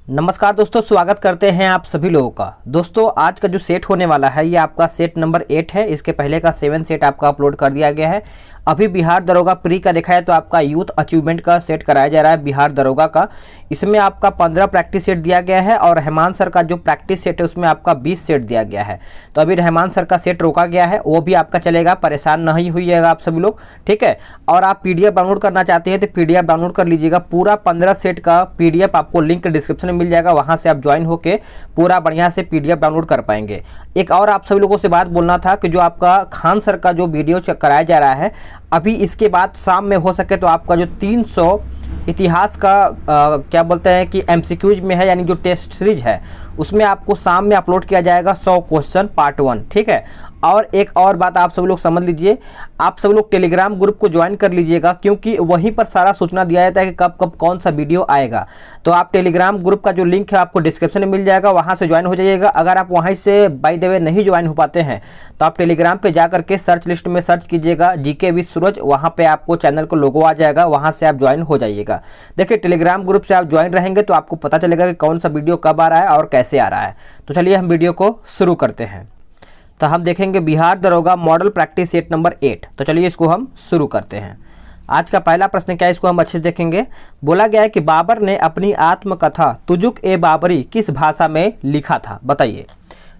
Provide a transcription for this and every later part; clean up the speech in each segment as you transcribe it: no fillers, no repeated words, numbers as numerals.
नमस्कार दोस्तों, स्वागत करते हैं आप सभी लोगों का। दोस्तों आज का जो सेट होने वाला है ये आपका सेट नंबर 8 है। इसके पहले का 7 सेट आपका अपलोड कर दिया गया है। अभी बिहार दरोगा प्री का देखा है तो आपका यूथ अचीवमेंट का सेट कराया जा रहा है बिहार दरोगा का। इसमें आपका 15 प्रैक्टिस सेट दिया गया है और रहमान सर का जो प्रैक्टिस सेट है उसमें आपका 20 सेट दिया गया है। तो अभी रहमान सर का सेट रोका गया है, वो भी आपका चलेगा, परेशान नहीं होइएगा आप सभी लोग, ठीक है। और आप पीडीएफ डाउनलोड करना चाहते हैं तो पीडीएफ डाउनलोड कर लीजिएगा। पूरा 15 सेट का पीडीएफ आपको लिंक डिस्क्रिप्शन में मिल जाएगा, वहां से आप ज्वाइन होकर पूरा बढ़िया से पीडीएफ डाउनलोड कर पाएंगे। एक और आप सभी लोगों से बात बोलना था कि जो आपका खान सर का जो वीडियो कराया जा रहा है अभी इसके बाद शाम में हो सके तो आपका जो 300 इतिहास का क्या बोलते हैं कि एमसीक्यूज में है, यानी जो टेस्ट सीरीज है उसमें आपको शाम में अपलोड किया जाएगा 100 क्वेश्चन पार्ट 1, ठीक है। और एक और बात आप सब लोग समझ लीजिए, आप सब लोग टेलीग्राम ग्रुप को ज्वाइन कर लीजिएगा, क्योंकि वहीं पर सारा सूचना दिया जाता है कि कब कब कौन सा वीडियो आएगा। तो आप टेलीग्राम ग्रुप का जो लिंक है आपको डिस्क्रिप्शन में मिल जाएगा, वहां से ज्वाइन हो जाइएगा। अगर आप वहीं से बाय द वे नहीं ज्वाइन हो पाते हैं तो आप टेलीग्राम पे जा करके सर्च लिस्ट में सर्च कीजिएगा जीके विद सूरज, वहाँ पे आपको चैनल को लोगो आ जाएगा, वहाँ से आप ज्वाइन हो जाइएगा। देखिए टेलीग्राम ग्रुप से आप ज्वाइन रहेंगे तो आपको पता चलेगा कि कौन सा वीडियो कब आ रहा है और कैसे आ रहा है। तो चलिए हम वीडियो को शुरू करते हैं। तो हम देखेंगे बिहार दरोगा मॉडल प्रैक्टिस सेट नंबर 8। तो चलिए इसको हम शुरू करते हैं। आज का पहला प्रश्न क्या है, इसको हम अच्छे से देखेंगे। बोला गया है कि बाबर ने अपनी आत्मकथा तुजुक ए बाबरी किस भाषा में लिखा था, बताइए।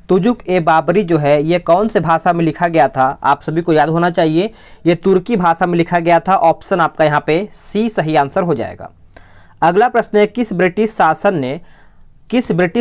तुजुक ए बाबरी जो है ये कौन से भाषा में लिखा गया था, आप सभी को याद होना चाहिए। ये तुर्की भाषा में लिखा गया था। ऑप्शन आपका यहाँ पे सी सही आंसर हो जाएगा। अगला प्रश्न है किस ब्रिटिश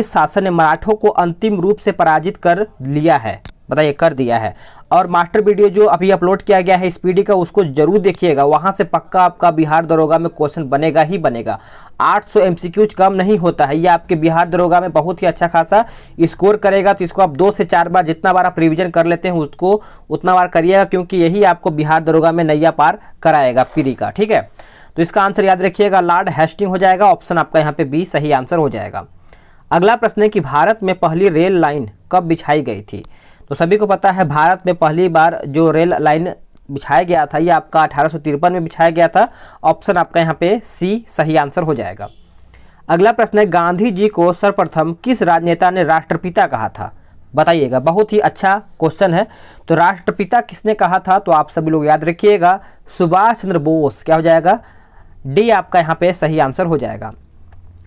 शासन ने मराठों को अंतिम रूप से पराजित कर लिया है, बताइए, कर दिया है। और मास्टर वीडियो जो अभी अपलोड किया गया है स्पीडी का, उसको जरूर देखिएगा, वहां से पक्का आपका बिहार दरोगा में क्वेश्चन बनेगा ही बनेगा। 800 एमसीक्यूज कम नहीं होता है, ये आपके बिहार दरोगा में बहुत ही अच्छा खासा स्कोर करेगा। तो इसको आप 2 से 4 बार, जितना बार आप रिविजन कर लेते हैं उसको उतना बार करिएगा, क्योंकि यही आपको बिहार दरोगा में नैया पार कराएगा प्री का, ठीक है। तो इसका आंसर याद रखिएगा, लॉर्ड हेस्टिंग हो जाएगा। ऑप्शन आपका यहाँ पे बी सही आंसर हो जाएगा। अगला प्रश्न है कि भारत में पहली रेल लाइन कब बिछाई गई थी। तो सभी को पता है भारत में पहली बार जो रेल लाइन बिछाया गया था ये आपका 1853 में बिछाया गया था। ऑप्शन आपका यहाँ पे सी सही आंसर हो जाएगा। अगला प्रश्न है गांधी जी को सर्वप्रथम किस राजनेता ने राष्ट्रपिता कहा था, बताइएगा। बहुत ही अच्छा क्वेश्चन है। तो राष्ट्रपिता किसने कहा था, तो आप सभी लोग याद रखिएगा, सुभाष चंद्र बोस। क्या हो जाएगा, डी आपका यहाँ पे सही आंसर हो जाएगा।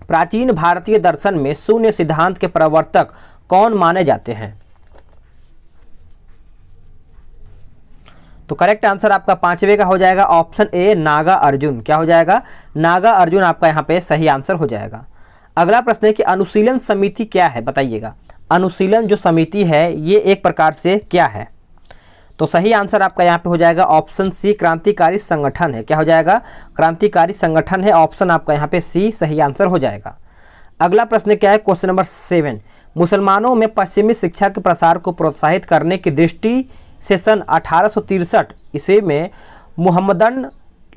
प्राचीन भारतीय दर्शन में शून्य सिद्धांत के प्रवर्तक कौन माने जाते हैं। तो करेक्ट आंसर आपका 5वें का हो जाएगा, ऑप्शन ए नागा अर्जुन। क्या हो जाएगा, नागा अर्जुन आपका यहाँ पे सही आंसर हो जाएगा। अगला प्रश्न है कि अनुशीलन समिति क्या है, बताइएगा। अनुशीलन जो समिति है ये एक प्रकार से क्या है, तो सही आंसर आपका यहाँ पे हो जाएगा ऑप्शन सी क्रांतिकारी संगठन है। क्या हो जाएगा, क्रांतिकारी संगठन है। ऑप्शन आपका यहाँ पे सी सही आंसर हो जाएगा। अगला प्रश्न क्या है, क्वेश्चन नंबर 7, मुसलमानों में पश्चिमी शिक्षा के प्रसार को प्रोत्साहित करने की दृष्टि से सन 1863 ईस्वी में मुहम्मदन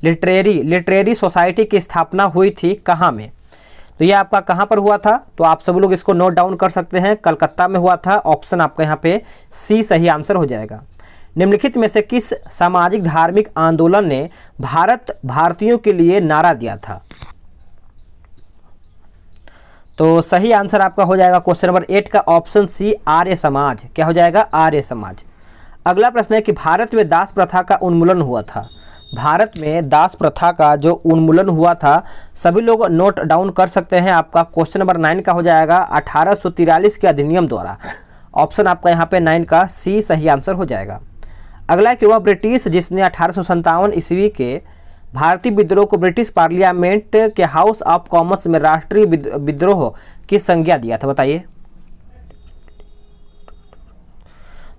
लिटरेरी सोसाइटी की स्थापना हुई थी, कहाँ में। तो ये आपका कहाँ पर हुआ था, तो आप सब लोग इसको नोट डाउन कर सकते हैं, कलकत्ता में हुआ था। ऑप्शन आपका यहाँ पे सी सही आंसर हो जाएगा। निम्नलिखित में से किस सामाजिक धार्मिक आंदोलन ने भारतीयों के लिए नारा दिया था। तो सही आंसर आपका हो जाएगा क्वेश्चन नंबर 8 का ऑप्शन सी आर्य समाज। क्या हो जाएगा, आर्य समाज। अगला प्रश्न है कि भारत में दास प्रथा का उन्मूलन हुआ था। भारत में दास प्रथा का जो उन्मूलन हुआ था सभी लोग नोट डाउन कर सकते हैं। आपका क्वेश्चन नंबर 9 का हो जाएगा 1843 के अधिनियम द्वारा। ऑप्शन आपका यहाँ पे 9 का सी सही आंसर हो जाएगा। अगला है कि वह ब्रिटिश जिसने 1857 ईस्वी के भारतीय विद्रोह को ब्रिटिश पार्लियामेंट के हाउस ऑफ कॉमन्स में राष्ट्रीय विद्रोह की संज्ञा दिया था, बताइए।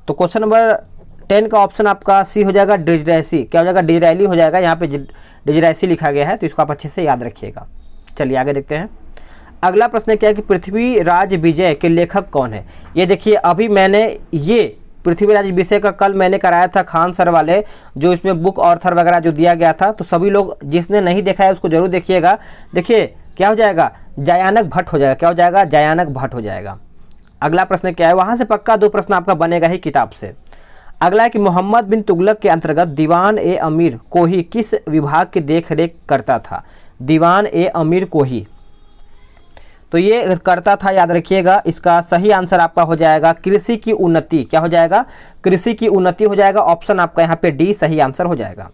तो क्वेश्चन नंबर 10 का ऑप्शन आपका सी हो जाएगा डिजरैसी। क्या हो जाएगा, डिजरैली हो जाएगा। यहाँ पे डिजरैसी लिखा गया है, तो इसको आप अच्छे से याद रखिएगा। चलिए आगे देखते हैं। अगला प्रश्न क्या है कि पृथ्वीराज विजय के लेखक कौन है। ये देखिए अभी मैंने ये पृथ्वीराज विषय का कल मैंने कराया था खान सर वाले, जो इसमें बुक ऑथर वगैरह जो दिया गया था। तो सभी लोग जिसने नहीं देखा है उसको जरूर देखिएगा। देखिए क्या हो जाएगा, जयानक भट्ट हो जाएगा। क्या हो जाएगा, जयानक भट्ट हो जाएगा। अगला प्रश्न क्या है, वहां से पक्का 2 प्रश्न आपका बनेगा ही किताब से। अगला है कि मोहम्मद बिन तुगलक के अंतर्गत दीवान ए अमीर कोही किस विभाग की देख रेख करता था। दीवान ए अमीर कोही, तो ये करता था, याद रखिएगा। इसका सही आंसर आपका हो जाएगा कृषि की उन्नति। क्या हो जाएगा? कृषि की उन्नति हो जाएगा। ऑप्शन आपका यहाँ पे डी सही आंसर हो जाएगा।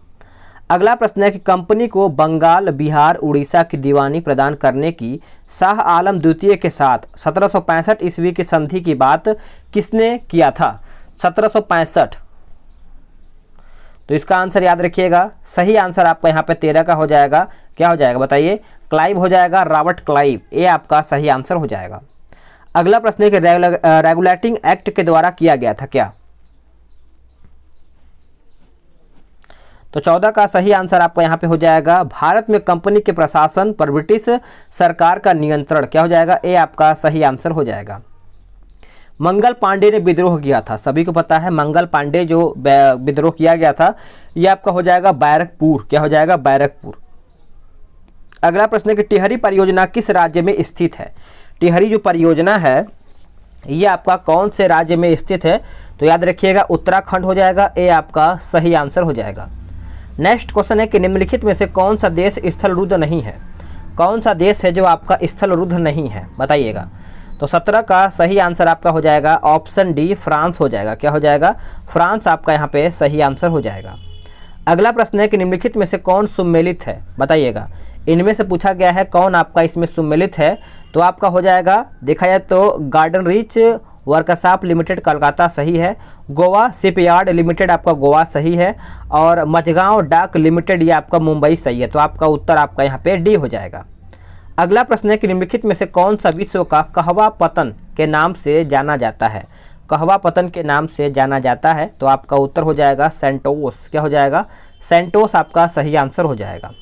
अगला प्रश्न है कि कंपनी को बंगाल, बिहार, उड़ीसा की दीवानी प्रदान करने की शाह आलम द्वितीय के साथ 1765 ईस्वी की संधि की बात किसने किया था? 1765। तो इसका आंसर याद रखिएगा, सही आंसर आपका यहाँ पे 13 का हो जाएगा। क्या हो जाएगा बताइए? क्लाइव हो जाएगा, रॉबर्ट क्लाइव। ये आपका सही आंसर हो जाएगा। अगला प्रश्न है कि रेगुलेटिंग एक्ट के द्वारा किया गया था क्या? तो 14 का सही आंसर आपका यहाँ पे हो जाएगा, भारत में कंपनी के प्रशासन पर ब्रिटिश सरकार का नियंत्रण। क्या हो जाएगा? ए आपका सही आंसर हो जाएगा। मंगल पांडे ने विद्रोह किया था, सभी को पता है मंगल पांडे जो विद्रोह किया गया था, ये आपका हो जाएगा बैरकपुर। क्या हो जाएगा? बैरकपुर। अगला प्रश्न है कि टिहरी परियोजना किस राज्य में स्थित है? टिहरी जो परियोजना है ये आपका कौन से राज्य में स्थित है? तो याद रखिएगा उत्तराखंड हो जाएगा। ए आपका सही आंसर हो जाएगा। नेक्स्ट क्वेश्चन है कि निम्नलिखित में से कौन सा देश स्थलरुद्ध नहीं है? कौन सा देश है जो आपका स्थलरुद्ध नहीं है, बताइएगा। तो 17 का सही आंसर आपका हो जाएगा ऑप्शन डी, फ्रांस हो जाएगा। क्या हो जाएगा? फ्रांस आपका यहाँ पे सही आंसर हो जाएगा। अगला प्रश्न है कि निम्नलिखित में से कौन सम्मिलित है, बताइएगा। इनमें से पूछा गया है कौन आपका इसमें सम्मिलित है, तो आपका हो जाएगा, देखा जाए तो garden reach workshop limited Calcutta सही है, गोवा शिपयार्ड लिमिटेड आपका गोवा सही है, और मझगांव डाक लिमिटेड ये आपका मुंबई सही है। तो आपका उत्तर आपका यहाँ पे डी हो जाएगा। अगला प्रश्न है कि निम्नलिखित में से कौन सा विश्व का कहवा पतन के नाम से जाना जाता है? कहवा पतन के नाम से जाना जाता है, तो आपका उत्तर हो जाएगा सेंटोस। क्या हो जाएगा? सेंटोस आपका सही आंसर हो जाएगा।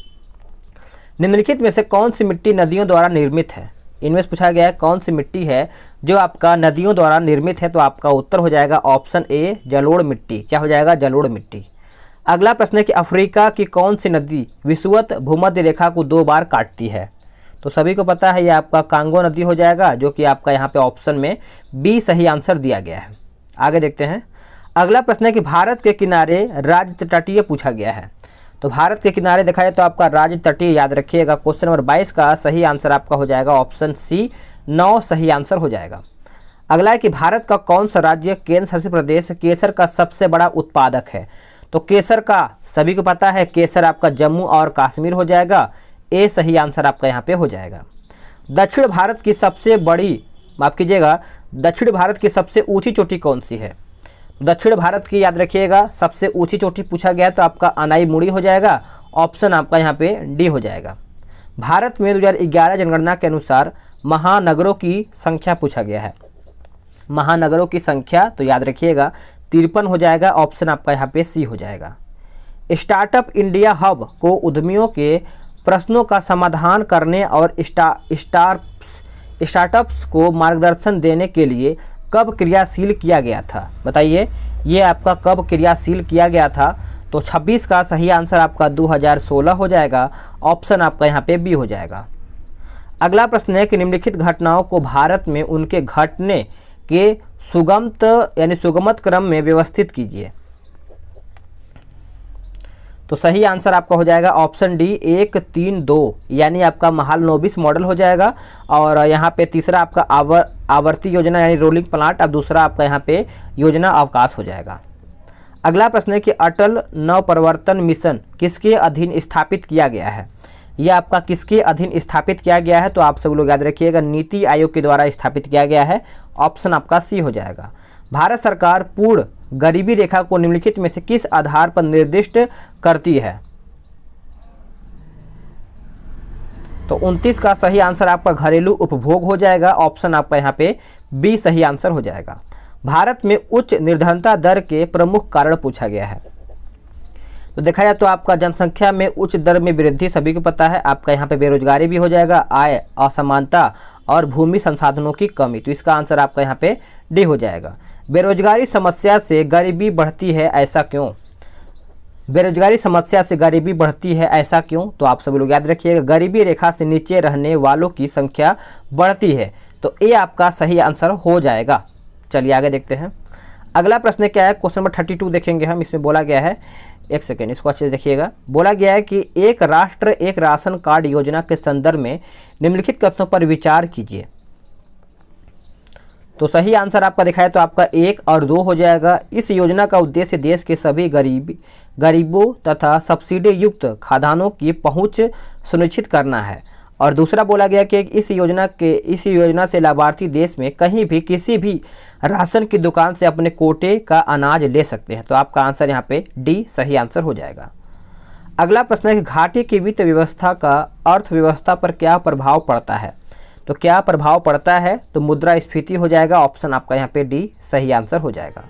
निम्नलिखित में से कौन सी मिट्टी नदियों द्वारा निर्मित है? इनमें से पूछा गया है कौन सी मिट्टी है जो आपका नदियों द्वारा निर्मित है, तो आपका उत्तर हो जाएगा ऑप्शन ए, जलोढ़ मिट्टी। क्या हो जाएगा? जलोढ़ मिट्टी। अगला प्रश्न है कि अफ्रीका की कौन सी नदी विषुवत भूमध्य रेखा को 2 बार काटती है? तो सभी को पता है ये आपका कांगो नदी हो जाएगा, जो कि आपका यहाँ पे ऑप्शन में बी सही आंसर दिया गया है। आगे देखते हैं। अगला प्रश्न है कि भारत के किनारे राज्य तटीय पूछा गया है। तो भारत के किनारे देखा जाए तो आपका राज्य तटीय याद रखिएगा। क्वेश्चन नंबर 22 का सही आंसर आपका हो जाएगा ऑप्शन सी, 9 सही आंसर हो जाएगा। अगला है कि भारत का कौन सा राज्य केंद्र शासित प्रदेश केसर का सबसे बड़ा उत्पादक है? तो केसर का सभी को पता है, केसर आपका जम्मू और कश्मीर हो जाएगा। ए सही आंसर आपका यहाँ पे हो जाएगा। दक्षिण भारत की सबसे बड़ी, माफ कीजिएगा, दक्षिण भारत की सबसे ऊंची चोटी कौन सी है? दक्षिण भारत की याद रखिएगा सबसे ऊंची चोटी पूछा गया तो आपका अनाईमुड़ी हो जाएगा। ऑप्शन आपका यहाँ पे डी हो जाएगा। भारत में 2011 जनगणना के अनुसार महानगरों की संख्या पूछा गया है। महानगरों की संख्या तो याद रखिएगा 53 हो जाएगा। ऑप्शन आपका यहाँ पे सी हो जाएगा। स्टार्टअप इंडिया हब को उद्यमियों के प्रश्नों का समाधान करने और स्टार्टअप्स को मार्गदर्शन देने के लिए कब क्रियाशील किया गया था? बताइए, ये आपका कब क्रियाशील किया गया था? तो 26 का सही आंसर आपका 2016 हो जाएगा। ऑप्शन आपका यहाँ पे बी हो जाएगा। अगला प्रश्न है कि निम्नलिखित घटनाओं को भारत में उनके घटने के सुगमत क्रम में व्यवस्थित कीजिए। तो सही आंसर आपका हो जाएगा ऑप्शन डी, 1, 3, 2 यानी आपका महालनोबिस मॉडल हो जाएगा। और यहाँ पे तीसरा आपका आवर्ती योजना यानी रोलिंग प्लांट, अब दूसरा आपका यहाँ पे योजना अवकाश हो जाएगा। अगला प्रश्न है कि अटल नवप्रवर्तन मिशन किसके अधीन स्थापित किया गया है? यह आपका किसके अधीन स्थापित किया गया है? तो आप सब लोग याद रखिएगा नीति आयोग के द्वारा स्थापित किया गया है। ऑप्शन आपका सी हो जाएगा। भारत सरकार पूर्ण गरीबी रेखा को निम्नलिखित में से किस आधार पर निर्दिष्ट करती है? तो 29 का सही आंसर आपका घरेलू उपभोग हो जाएगा। ऑप्शन आपका यहाँ पे बी सही आंसर हो जाएगा। भारत में उच्च निर्धनता दर के प्रमुख कारण पूछा गया है। तो देखा जाए तो आपका जनसंख्या में उच्च दर में वृद्धि सभी को पता है। आपका यहाँ पे बेरोजगारी भी हो जाएगा, आय असमानता और भूमि संसाधनों की कमी। तो इसका आंसर आपका यहाँ पे डी हो जाएगा। बेरोजगारी समस्या से गरीबी बढ़ती है, ऐसा क्यों? बेरोजगारी समस्या से गरीबी बढ़ती है, ऐसा क्यों? तो आप सभी लोग याद रखिएगा गरीबी रेखा से नीचे रहने वालों की संख्या बढ़ती है। तो ये आपका सही आंसर हो जाएगा। चलिए आगे देखते हैं। अगला प्रश्न क्या है? क्वेश्चन नंबर 32 देखेंगे हम। इसमें बोला गया है एक सेकेंड, इसको अच्छे से देखिएगा। बोला गया है कि एक राष्ट्र एक राशन कार्ड योजना के संदर्भ में निम्नलिखित कथनों पर विचार कीजिए। तो सही आंसर आपका दिखाए तो आपका 1 और 2 हो जाएगा। इस योजना का उद्देश्य देश के सभी गरीबों तथा सब्सिडी युक्त खाद्यान्नों की पहुंच सुनिश्चित करना है। और दूसरा बोला गया कि इस योजना से लाभार्थी देश में कहीं भी किसी भी राशन की दुकान से अपने कोटे का अनाज ले सकते हैं। तो आपका आंसर यहाँ पे डी सही आंसर हो जाएगा। अगला प्रश्न है कि घाटे की वित्त व्यवस्था का अर्थव्यवस्था पर क्या प्रभाव पड़ता है। तो क्या प्रभाव पड़ता है, तो मुद्रास्फीति हो जाएगा। ऑप्शन आपका यहाँ पे डी सही आंसर हो जाएगा।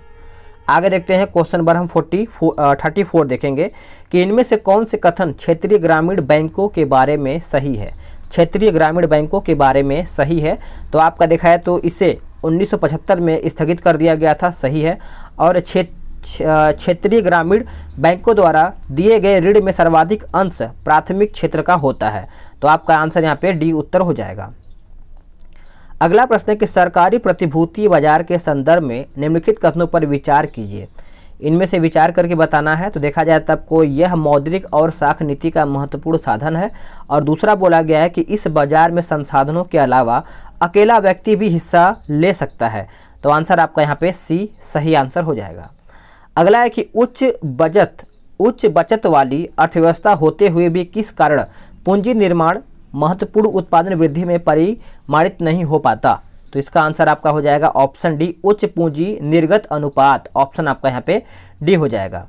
आगे देखते हैं क्वेश्चन नंबर हम 34 देखेंगे कि इनमें से कौन से कथन क्षेत्रीय ग्रामीण बैंकों के बारे में सही है। क्षेत्रीय ग्रामीण बैंकों के बारे में सही है। तो आपका देखा है तो इसे 1975 में स्थगित कर दिया गया था, सही है। और क्षेत्रीय ग्रामीण बैंकों द्वारा दिए गए ऋण में सर्वाधिक अंश प्राथमिक क्षेत्र का होता है। तो आपका आंसर यहाँ पे डी उत्तर हो जाएगा। अगला प्रश्न है कि सरकारी प्रतिभूति बाजार के संदर्भ में निम्नलिखित कथनों पर विचार कीजिए। इनमें से विचार करके बताना है। तो देखा जाए तब को यह मौद्रिक और साख नीति का महत्वपूर्ण साधन है। और दूसरा बोला गया है कि इस बाजार में संसाधनों के अलावा अकेला व्यक्ति भी हिस्सा ले सकता है। तो आंसर आपका यहाँ पे सी सही आंसर हो जाएगा। अगला है कि उच्च बचत वाली अर्थव्यवस्था होते हुए भी किस कारण पूंजी निर्माण महत्वपूर्ण उत्पादन वृद्धि में परिमाणित नहीं हो पाता। तो इसका आंसर आपका हो जाएगा ऑप्शन डी उच्च पूंजी निर्गत अनुपात। ऑप्शन आपका यहाँ पे डी हो जाएगा।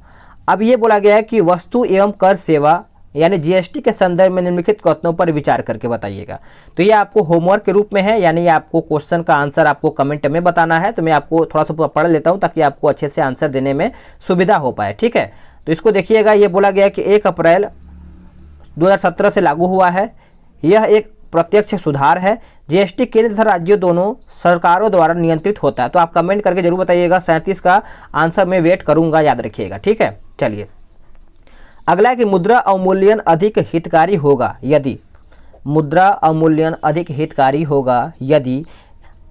अब ये बोला गया है कि वस्तु एवं कर सेवा यानी जीएसटी के संदर्भ में निम्नलिखित कथनों पर विचार करके बताइएगा। तो ये आपको होमवर्क के रूप में है, यानी ये आपको क्वेश्चन का आंसर आपको कमेंट में बताना है। तो मैं आपको थोड़ा सा पढ़ लेता हूँ ताकि आपको अच्छे से आंसर देने में सुविधा हो पाए, ठीक है। तो इसको देखिएगा। ये बोला गया कि 1 अप्रैल 2017 से लागू हुआ है। यह एक प्रत्यक्ष सुधार है। जीएसटी केंद्र तथा राज्यों दोनों सरकारों द्वारा नियंत्रित होता है। तो आप कमेंट करके जरूर बताइएगा। 37 का आंसर मैं वेट करूंगा, याद रखिएगा, ठीक है। चलिए अगला है कि मुद्रा अवमूल्यन अधिक हितकारी होगा यदि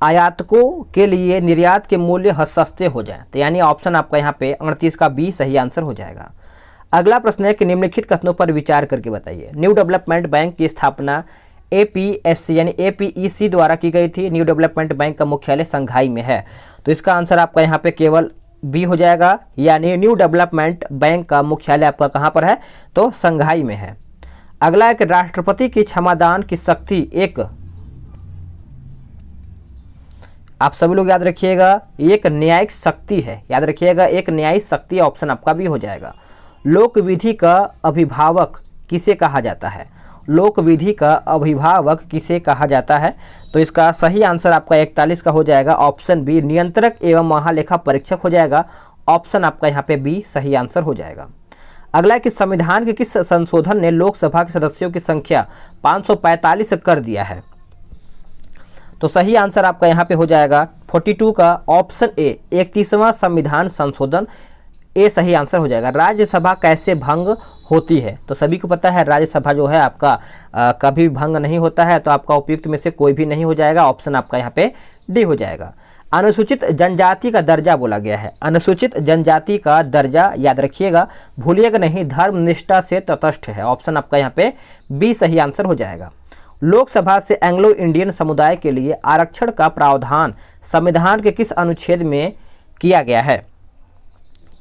आयातकों के लिए निर्यात के मूल्य सस्ते हो जाएं। तो यानी ऑप्शन आपका यहाँ पे 38 का बी सही आंसर हो जाएगा। अगला प्रश्न है कि निम्नलिखित कथनों पर विचार करके बताइए। न्यू डेवलपमेंट बैंक की स्थापना एपीएससी यानी एपीईसी द्वारा की गई थी। न्यू डेवलपमेंट बैंक का मुख्यालय संघाई में है। तो इसका आंसर आपका यहाँ पे केवल बी हो जाएगा, यानी न्यू डेवलपमेंट बैंक का मुख्यालय आपका कहाँ पर है, तो संघाई में है। अगला है कि राष्ट्रपति की क्षमादान की शक्ति एक, आप सभी लोग याद रखिएगा, एक न्यायिक शक्ति है। याद रखिएगा एक न्यायिक शक्ति। ऑप्शन आपका भी हो जाएगा। लोक विधि का अभिभावक किसे कहा जाता है। लोक विधि का अभिभावक किसे कहा जाता है। तो इसका सही आंसर आपका 41 का हो जाएगा। ऑप्शन बी नियंत्रक एवं महालेखा परीक्षक हो जाएगा। ऑप्शन आपका यहाँ पे बी सही आंसर हो जाएगा। अगला है कि संविधान के किस संशोधन ने लोकसभा के सदस्यों की संख्या 545 कर दिया है। तो सही आंसर आपका यहाँ पे हो जाएगा 42 का ऑप्शन ए 31वां संविधान संशोधन, ए सही आंसर हो जाएगा। राज्यसभा कैसे भंग होती है। तो सभी को पता है राज्यसभा जो है आपका कभी भंग नहीं होता है। तो आपका उपयुक्त में से कोई भी नहीं हो जाएगा। ऑप्शन आपका यहाँ पे डी हो जाएगा। अनुसूचित जनजाति का दर्जा बोला गया है। अनुसूचित जनजाति का दर्जा याद रखिएगा, भूलिएगा नहीं, धर्म निष्ठा से तटस्थ है। ऑप्शन आपका यहाँ पे बी सही आंसर हो जाएगा। लोकसभा से एंग्लो इंडियन समुदाय के लिए आरक्षण का प्रावधान संविधान के किस अनुच्छेद में किया गया है।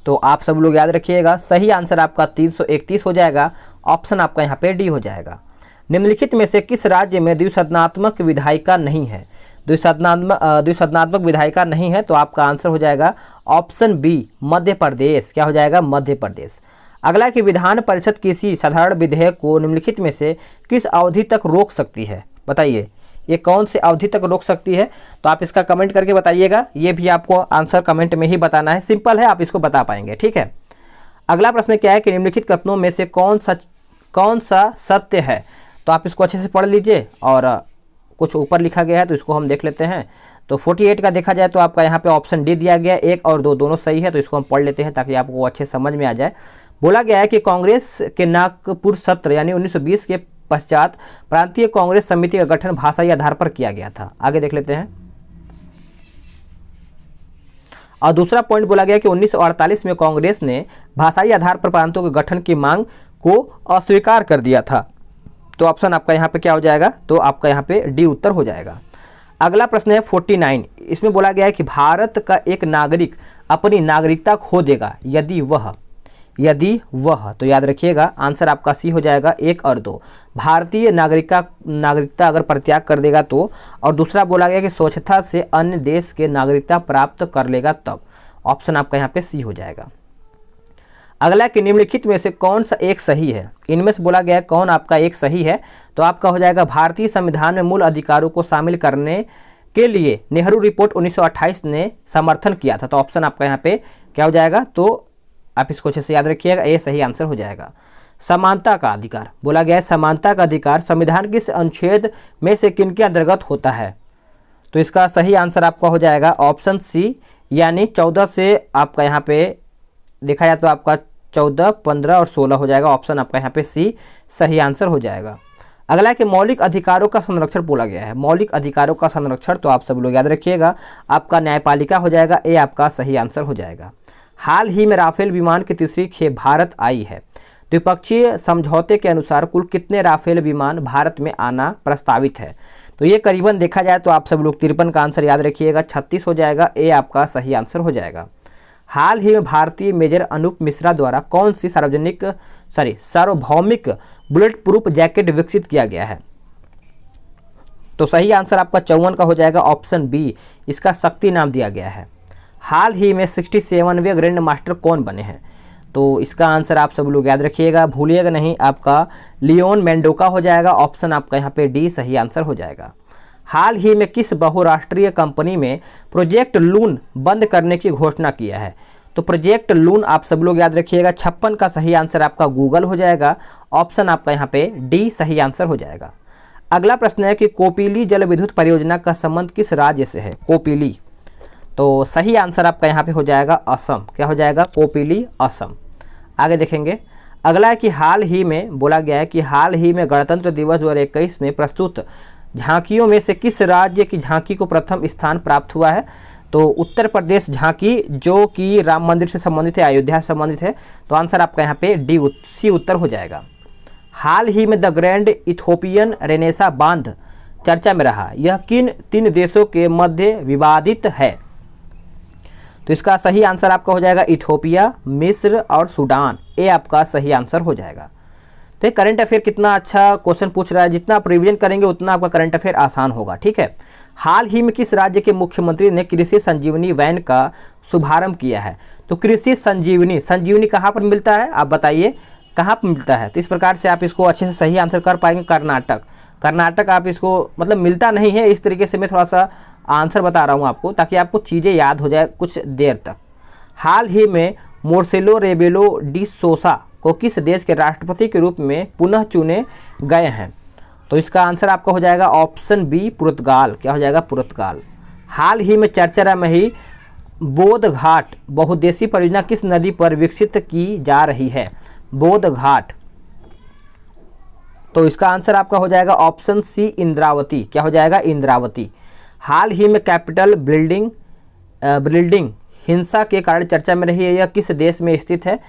तो आप सब लोग याद रखिएगा, सही आंसर आपका 331 हो जाएगा। ऑप्शन आपका यहाँ पे डी हो जाएगा। निम्नलिखित में से किस राज्य में द्विसदनात्मक विधायिका नहीं है। द्विसदनात्मक विधायिका नहीं है। तो आपका आंसर हो जाएगा ऑप्शन बी मध्य प्रदेश। क्या हो जाएगा, मध्य प्रदेश। अगला कि विधान परिषद किसी साधारण विधेयक को निम्नलिखित में से किस अवधि तक रोक सकती है। बताइए ये कौन से अवधि तक रोक सकती है। तो आप इसका कमेंट करके बताइएगा। ये भी आपको आंसर कमेंट में ही बताना है, सिंपल है, आप इसको बता पाएंगे, ठीक है। अगला प्रश्न क्या है कि निम्नलिखित कथनों में से कौन सा सत्य है। तो आप इसको अच्छे से पढ़ लीजिए। और कुछ ऊपर लिखा गया है तो इसको हम देख लेते हैं। तो 48 का देखा जाए तो आपका यहाँ पे ऑप्शन डी दिया गया, 1 और 2 दोनों सही है। तो इसको हम पढ़ लेते हैं ताकि आपको अच्छे समझ में आ जाए। बोला गया है कि कांग्रेस के नागपुर सत्र यानी 1920 के पश्चात प्रांतीय कांग्रेस समिति का गठन भाषाई आधार पर किया गया था। आगे देख लेते हैं। और दूसरा पॉइंट बोला गया कि 1948 में कांग्रेस ने भाषाई आधार पर प्रांतों के गठन की मांग को अस्वीकार कर दिया था। तो ऑप्शन आपका यहाँ पे क्या हो जाएगा, तो आपका यहाँ पे डी उत्तर हो जाएगा। अगला प्रश्न है 49। इसमें बोला गया है कि भारत का एक नागरिक अपनी नागरिकता खो देगा यदि वह, तो याद रखिएगा आंसर आपका सी हो जाएगा 1 और 2। भारतीय नागरिकता अगर परित्याग कर देगा तो, और दूसरा बोला गया कि स्वच्छता से अन्य देश के नागरिकता प्राप्त कर लेगा तब। ऑप्शन आपका यहाँ पे सी हो जाएगा। अगला कि निम्नलिखित में से कौन सा एक सही है, इनमें से बोला गया है कौन आपका एक सही है, तो आपका हो जाएगा भारतीय संविधान में मूल अधिकारों को शामिल करने के लिए नेहरू रिपोर्ट 1928 ने समर्थन किया था। तो ऑप्शन आपका यहाँ पे क्या हो जाएगा, तो आप इसको अच्छे से याद रखिएगा, ये सही आंसर हो जाएगा। समानता का अधिकार बोला गया है, समानता का अधिकार संविधान किस अनुच्छेद में से किन के अंतर्गत होता है, तो इसका सही आंसर आपका हो जाएगा ऑप्शन सी, यानी 14 से आपका यहाँ पे देखा जाए तो आपका 14, 15 और 16 हो जाएगा। ऑप्शन आपका यहाँ पे सी सही आंसर हो जाएगा। अगला है कि मौलिक अधिकारों का संरक्षण बोला गया है, मौलिक अधिकारों का संरक्षण, तो आप सब लोग याद रखिएगा आपका न्यायपालिका हो जाएगा, ये आपका सही आंसर हो जाएगा। हाल ही में राफेल विमान की तीसरी खेप भारत आई है, द्विपक्षीय समझौते के अनुसार कुल कितने राफेल विमान भारत में आना प्रस्तावित है, तो ये करीबन देखा जाए तो आप सब लोग 53 का आंसर याद रखिएगा, 36 हो जाएगा, ये आपका सही आंसर हो जाएगा। हाल ही में भारतीय मेजर अनूप मिश्रा द्वारा कौन सी सार्वभौमिक बुलेट प्रूफ जैकेट विकसित किया गया है, तो सही आंसर आपका 54 का हो जाएगा, ऑप्शन बी, इसका शक्ति नाम दिया गया है। हाल ही में 67वें ग्रैंड मास्टर कौन बने हैं, तो इसका आंसर आप सब लोग याद रखिएगा, भूलिएगा नहीं, आपका लियोन मेंडोका हो जाएगा। ऑप्शन आपका यहाँ पे डी सही आंसर हो जाएगा। हाल ही में किस बहुराष्ट्रीय कंपनी में प्रोजेक्ट लून बंद करने की घोषणा किया है, तो प्रोजेक्ट लून आप सब लोग याद रखिएगा, 56 का सही आंसर आपका गूगल हो जाएगा। ऑप्शन आपका यहाँ पे डी सही आंसर हो जाएगा। अगला प्रश्न है कि कोपिली जल विद्युत परियोजना का संबंध किस राज्य से है, कोपिली, तो सही आंसर आपका यहाँ पे हो जाएगा असम, क्या हो जाएगा, कोपिली असम। आगे देखेंगे। अगला है कि हाल ही में बोला गया है कि हाल ही में गणतंत्र दिवस 2021 में प्रस्तुत झांकियों में से किस राज्य की झांकी को प्रथम स्थान प्राप्त हुआ है, तो उत्तर प्रदेश झांकी, जो कि राम मंदिर से संबंधित है, अयोध्या से संबंधित है, तो आंसर आपका यहाँ पे डी सी उत्तर हो जाएगा। हाल ही में द ग्रैंड इथोपियन रेनेसा बांध चर्चा में रहा, यह किन 3 देशों के मध्य विवादित है, तो इसका सही आंसर आपका हो जाएगा इथोपिया, मिस्र और सूडान, ये आपका सही आंसर हो जाएगा। तो करंट अफेयर कितना अच्छा क्वेश्चन पूछ रहा है, जितना आप रिवीजन करेंगे उतना आपका करंट अफेयर आसान होगा, ठीक है। हाल ही में किस राज्य के मुख्यमंत्री ने कृषि संजीवनी वैन का शुभारंभ किया है, तो कृषि संजीवनी कहाँ पर मिलता है, आप बताइए कहाँ पर मिलता है, तो इस प्रकार से आप इसको अच्छे से सही आंसर कर पाएंगे। कर्नाटक आप इसको मतलब मिलता नहीं है, इस तरीके से मैं थोड़ा सा आंसर बता रहा हूँ आपको, ताकि आपको चीज़ें याद हो जाए कुछ देर तक। हाल ही में मार्सेलो रेबेलो डी सोसा को किस देश के राष्ट्रपति के रूप में पुनः चुने गए हैं, तो इसका आंसर आपका हो जाएगा ऑप्शन बी, पुर्तगाल, क्या हो जाएगा, पुर्तगाल। हाल ही में चर्चा में ही बोध घाट बहुउद्देशीय परियोजना किस नदी पर विकसित की जा रही है, बोध घाट, तो इसका आंसर आपका हो जाएगा ऑप्शन सी, इंद्रावती, क्या हो जाएगा, इंद्रावती। हाल ही में कैपिटल बिल्डिंग हिंसा के कारण चर्चा में रही है, यह किस देश में स्थित है,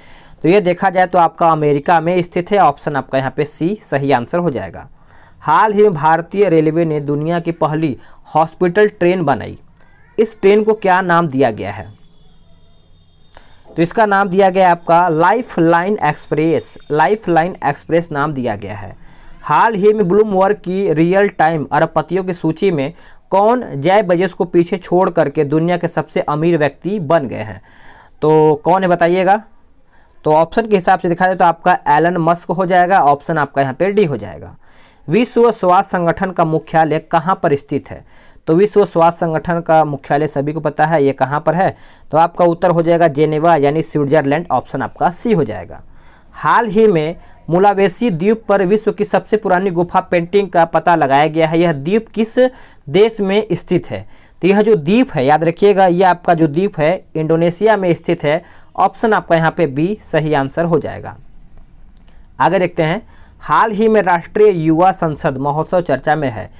तो ये देखा जाए तो आपका अमेरिका में स्थित है। ऑप्शन आपका यहाँ पे सी सही आंसर हो जाएगा। हाल ही में भारतीय रेलवे ने दुनिया की पहली हॉस्पिटल ट्रेन बनाई, इस ट्रेन को क्या नाम दिया गया है, तो इसका नाम दिया गया आपका लाइफलाइन एक्सप्रेस नाम दिया गया है। हाल ही में ब्लूमबर्ग की रियल टाइम अरबपतियों की सूची में कौन जेफ बेजोस को पीछे छोड़ करके दुनिया के सबसे अमीर व्यक्ति बन गए हैं, तो कौन है बताइएगा, तो ऑप्शन के हिसाब से दिखा जाए तो आपका एलन मस्क हो जाएगा। ऑप्शन आपका यहाँ पे डी हो जाएगा। विश्व स्वास्थ्य संगठन का मुख्यालय कहाँ पर स्थित है, तो विश्व स्वास्थ्य संगठन का मुख्यालय सभी को पता है, ये कहाँ पर है, तो आपका उत्तर हो जाएगा जेनेवा यानी स्विट्जरलैंड। ऑप्शन आपका सी हो जाएगा। हाल ही में मुलावेसी द्वीप पर विश्व की सबसे पुरानी गुफा पेंटिंग का पता लगाया गया है, यह द्वीप किस देश में स्थित है, तो यह जो द्वीप है याद रखिएगा, यह आपका जो द्वीप है इंडोनेशिया में स्थित है। ऑप्शन आपका यहाँ पे बी सही आंसर हो जाएगा। आगे देखते हैं। हाल ही में राष्ट्रीय युवा संसद महोत्सव चर्चा में है,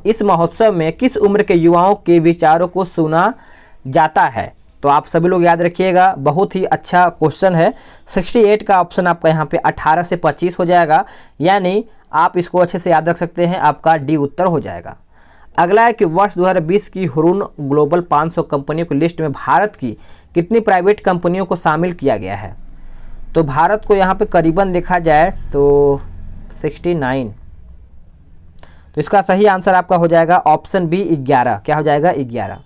इस महोत्सव में किस उम्र के युवाओं के विचारों को सुना जाता है, तो आप सभी लोग याद रखिएगा, बहुत ही अच्छा क्वेश्चन है। 68 का ऑप्शन आपका यहाँ पे 18 से 25 हो जाएगा, यानी आप इसको अच्छे से याद रख सकते हैं, आपका डी उत्तर हो जाएगा। अगला है कि वर्ष 2020 की हुरून ग्लोबल 500 कंपनियों की लिस्ट में भारत की कितनी प्राइवेट कंपनियों को शामिल किया गया है। तो भारत को यहाँ पे करीबन देखा जाए तो 69, तो इसका सही आंसर आपका हो जाएगा ऑप्शन बी 11। क्या हो जाएगा? 11।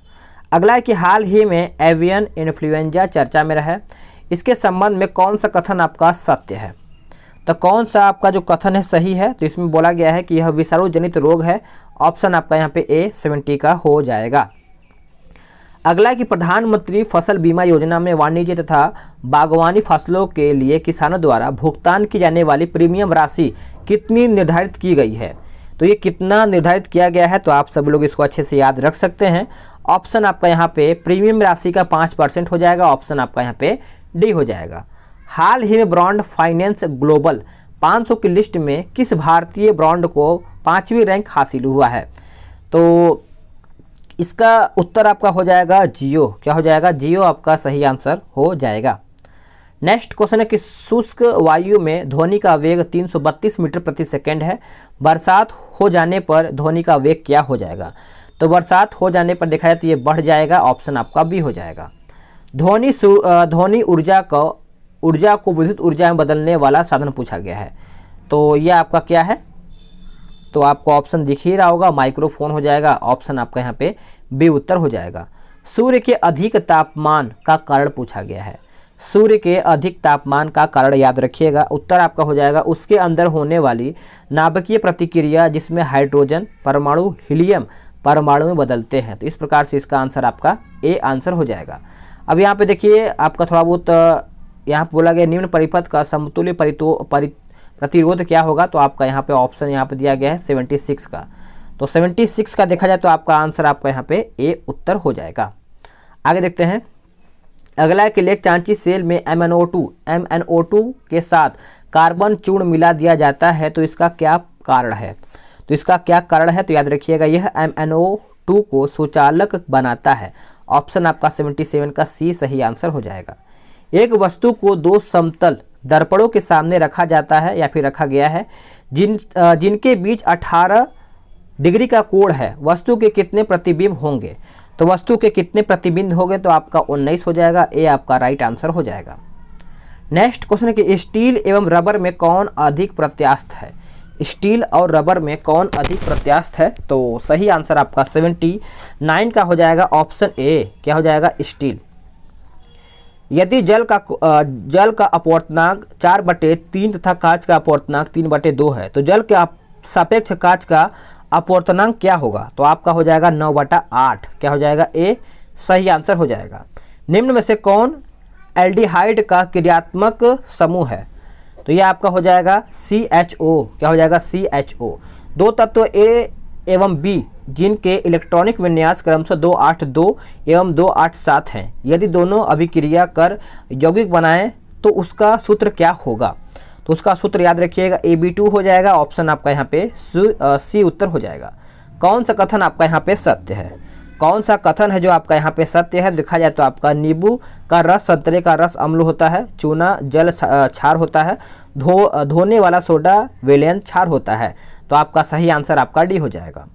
अगला है कि हाल ही में एवियन इन्फ्लुएंजा चर्चा में रहा है, इसके संबंध में कौन सा कथन आपका सत्य है। तो कौन सा आपका जो कथन है सही है, तो इसमें बोला गया है कि यह विषाणु जनित रोग है। ऑप्शन आपका यहाँ पे ए 70 का हो जाएगा। अगला है कि प्रधानमंत्री फसल बीमा योजना में वाणिज्य तथा बागवानी फसलों के लिए किसानों द्वारा भुगतान की जाने वाली प्रीमियम राशि कितनी निर्धारित की गई है। तो ये कितना निर्धारित किया गया है, तो आप सभी लोग इसको अच्छे से याद रख सकते हैं। ऑप्शन आपका यहाँ पे प्रीमियम राशि का 5% हो जाएगा। ऑप्शन आपका यहाँ पे डी हो जाएगा। हाल ही में ब्रांड फाइनेंस ग्लोबल 500 की लिस्ट में किस भारतीय ब्रांड को 5वीं रैंक हासिल हुआ है। तो इसका उत्तर आपका हो जाएगा जियो। क्या हो जाएगा? जियो आपका सही आंसर हो जाएगा। नेक्स्ट क्वेश्चन है कि शुष्क वायु में ध्वनि का वेग 332 मीटर प्रति सेकंड है, बरसात हो जाने पर ध्वनि का वेग क्या हो जाएगा। तो बरसात हो जाने पर देखा जाए तो ये बढ़ जाएगा। ऑप्शन आपका बी हो जाएगा। ध्वनि ऊर्जा को विद्युत ऊर्जा में बदलने वाला साधन पूछा गया है। तो ये आपका क्या है, तो आपको ऑप्शन दिख ही रहा होगा, माइक्रोफोन हो जाएगा। ऑप्शन आपका यहाँ पे बी उत्तर हो जाएगा। सूर्य के अधिक तापमान का कारण पूछा गया है। सूर्य के अधिक तापमान का कारण याद रखिएगा, उत्तर आपका हो जाएगा उसके अंदर होने वाली नाभिकीय प्रतिक्रिया जिसमें हाइड्रोजन परमाणु हीलियम परमाणु में बदलते हैं। तो इस प्रकार से इसका आंसर आपका ए आंसर हो जाएगा। अब यहाँ पे देखिए आपका थोड़ा बहुत यहाँ पे बोला गया निम्न परिपथ का समतुल्य प्रतिरोध क्या होगा। तो आपका यहाँ पे ऑप्शन यहाँ पे दिया गया है 76 का। तो 76 का देखा जाए तो आपका आंसर आपका यहाँ पे ए उत्तर हो जाएगा। आगे देखते हैं। अगला है कि लेक चांची सेल में MnO2 के साथ कार्बन चूर्ण मिला दिया जाता है, तो इसका क्या कारण है। तो इसका क्या कारण है, तो याद रखिएगा यह MnO2 को सुचालक बनाता है। ऑप्शन आपका 77 का सी सही आंसर हो जाएगा। एक वस्तु को दो समतल दर्पणों के सामने रखा जाता है या फिर रखा गया है जिनके बीच 18 डिग्री का कोण है, वस्तु के कितने प्रतिबिंब होंगे। तो वस्तु के कितने प्रतिबिंब होंगे, तो आपका 19 हो जाएगा। ए आपका राइट आंसर हो जाएगा। नेक्स्ट क्वेश्चन है कि स्टील एवं रबर में कौन अधिक प्रत्यास्थ है। स्टील और रबर में कौन अधिक प्रत्यास्थ है, तो सही आंसर आपका 79 का हो जाएगा। ऑप्शन ए क्या हो जाएगा? स्टील। यदि जल का अपवर्तनांक 4/3 तथा कांच का अपवर्तनांक 3/2 है, तो जल के सापेक्ष कांच का अपवर्तनांक क्या होगा। तो आपका हो जाएगा 9/8। क्या हो जाएगा? ए सही आंसर हो जाएगा। निम्न में से कौन एल्डिहाइड का क्रियात्मक समूह है। तो ये आपका हो जाएगा CHO। क्या हो जाएगा? CHO। दो तत्व A एवं B जिनके इलेक्ट्रॉनिक विन्यास क्रमशः 282 एवं 287 हैं, यदि दोनों अभिक्रिया कर यौगिक बनाएं तो उसका सूत्र क्या होगा। तो उसका सूत्र याद रखिएगा AB2 हो जाएगा। ऑप्शन आपका यहाँ पे सी उत्तर हो जाएगा। कौन सा कथन आपका यहाँ पे सत्य है। कौन सा कथन है जो आपका यहाँ पे सत्य है, देखा जाए तो आपका नींबू का रस संतरे का रस अम्ल होता है, चूना जल क्षार होता है, धोने वाला सोडा विलयन क्षार होता है। तो आपका सही आंसर आपका डी हो जाएगा।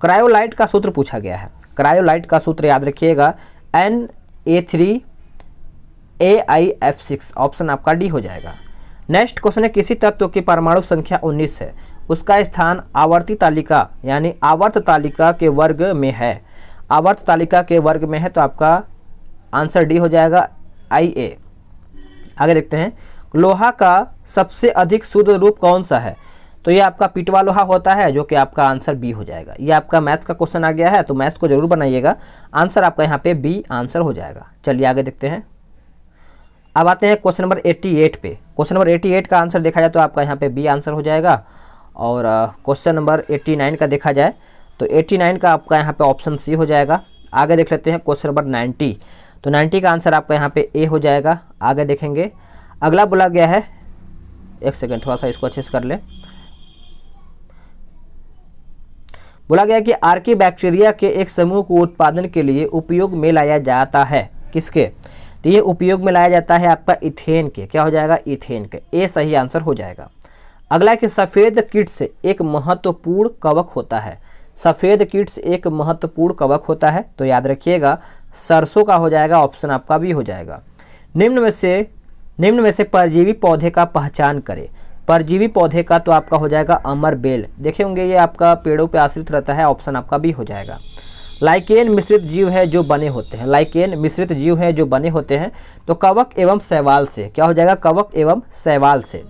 क्रायोलाइट का सूत्र पूछा गया है। क्रायोलाइट का सूत्र याद रखिएगा Na3AiF6। ऑप्शन आपका डी हो जाएगा। नेक्स्ट क्वेश्चन है किसी तत्व की परमाणु संख्या 19 है, उसका स्थान आवर्ती तालिका यानी आवर्त तालिका के वर्ग में है। आवर्त तालिका के वर्ग में है, तो आपका आंसर डी हो जाएगा IA। आगे देखते हैं। लोहा का सबसे अधिक शुद्ध रूप कौन सा है। तो ये आपका पिटवा लोहा होता है, जो कि आपका आंसर बी हो जाएगा। ये आपका मैथ्स का क्वेश्चन आ गया है, तो मैथ्स को जरूर बनाइएगा। आंसर आपका यहाँ पे बी आंसर हो जाएगा। चलिए आगे देखते हैं। अब आते हैं क्वेश्चन नंबर 88 पे। क्वेश्चन नंबर 88 का आंसर देखा जाए तो आपका यहाँ पे बी आंसर हो जाएगा। और क्वेश्चन नंबर 89 का देखा जाए तो 89 का आपका यहाँ पे ऑप्शन सी हो जाएगा। आगे देख लेते हैं क्वेश्चन नंबर 90। तो 90 का आंसर आपका यहाँ पे ए हो जाएगा। आगे देखेंगे। अगला बोला गया है, एक सेकेंड थोड़ा सा इसको अच्छे से कर ले। बोला गया कि आर्की बैक्टीरिया के एक समूह को उत्पादन के लिए उपयोग में लाया जाता है। किसके? तो ये उपयोग में लाया जाता है आपका इथेन के। क्या हो जाएगा? इथेन के। ए सही आंसर हो जाएगा। अगला कि सफ़ेद किट्स एक महत्वपूर्ण कवक होता है। सफ़ेद किट्स एक महत्वपूर्ण कवक होता है, तो याद रखिएगा सरसों का हो जाएगा, ऑप्शन आपका भी हो जाएगा। निम्न में से परजीवी पौधे का पहचान करें। परजीवी पौधे का तो आपका हो जाएगा अमर बेल। देखे होंगे ये आपका पेड़ों पे आश्रित रहता है, ऑप्शन आपका भी हो जाएगा। लाइकेन मिश्रित जीव है जो बने होते हैं। लाइकेन मिश्रित जीव है जो बने होते हैं, तो कवक एवं शैवाल से। क्या हो जाएगा? कवक एवं शैवाल से।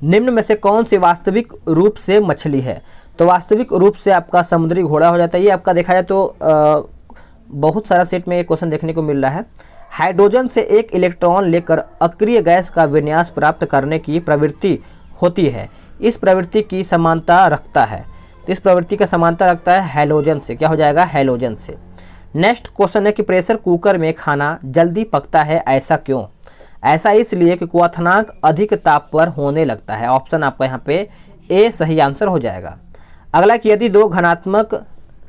निम्न में से कौन सी वास्तविक रूप से मछली है? तो वास्तविक रूप से आपका समुद्री घोड़ा हो जाता है। ये आपका देखा जाए तो बहुत सारा सेट में ये क्वेश्चन देखने को मिल रहा है। हाइड्रोजन से एक इलेक्ट्रॉन लेकर अक्रिय गैस का विन्यास प्राप्त करने की प्रवृत्ति होती है, इस प्रवृत्ति की समानता रखता है। तो इस प्रवृत्ति का समानता रखता है हैलोजन से। क्या हो जाएगा? हैलोजन से। नेक्स्ट क्वेश्चन है कि प्रेशर कुकर में खाना जल्दी पकता है, ऐसा क्यों? ऐसा इसलिए कि क्वथनांक अधिक ताप पर होने लगता है। ऑप्शन आपका यहाँ पे ए सही आंसर हो जाएगा। अगला कि यदि दो घनात्मक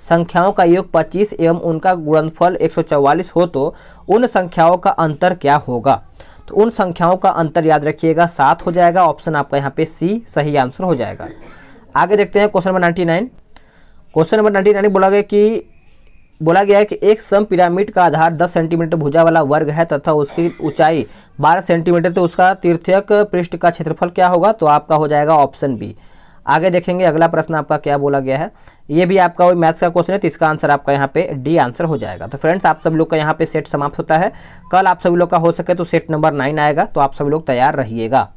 संख्याओं का योग 25 एवं उनका गुणनफल 144 हो तो उन संख्याओं का अंतर क्या होगा? तो उन संख्याओं का अंतर याद रखिएगा 7 हो जाएगा। ऑप्शन आपका यहाँ पे सी सही आंसर हो जाएगा। आगे देखते हैं क्वेश्चन नंबर 99। क्वेश्चन नंबर 99 बोला गया है कि एक सम पिरामिड का आधार 10 सेंटीमीटर भुजा वाला वर्ग है तथा उसकी ऊंचाई 12 सेंटीमीटर, तो उसका तीर्थक पृष्ठ का क्षेत्रफल क्या होगा? तो आपका हो जाएगा ऑप्शन बी। आगे देखेंगे अगला प्रश्न आपका क्या बोला गया है। ये भी आपका वही मैथ्स का क्वेश्चन है, तो इसका आंसर आपका यहाँ पे डी आंसर हो जाएगा। तो फ्रेंड्स आप सभी लोग का यहाँ पे सेट समाप्त होता है। कल आप सभी लोग का हो सके तो सेट नंबर 9 आएगा, तो आप सभी लोग तैयार रहिएगा।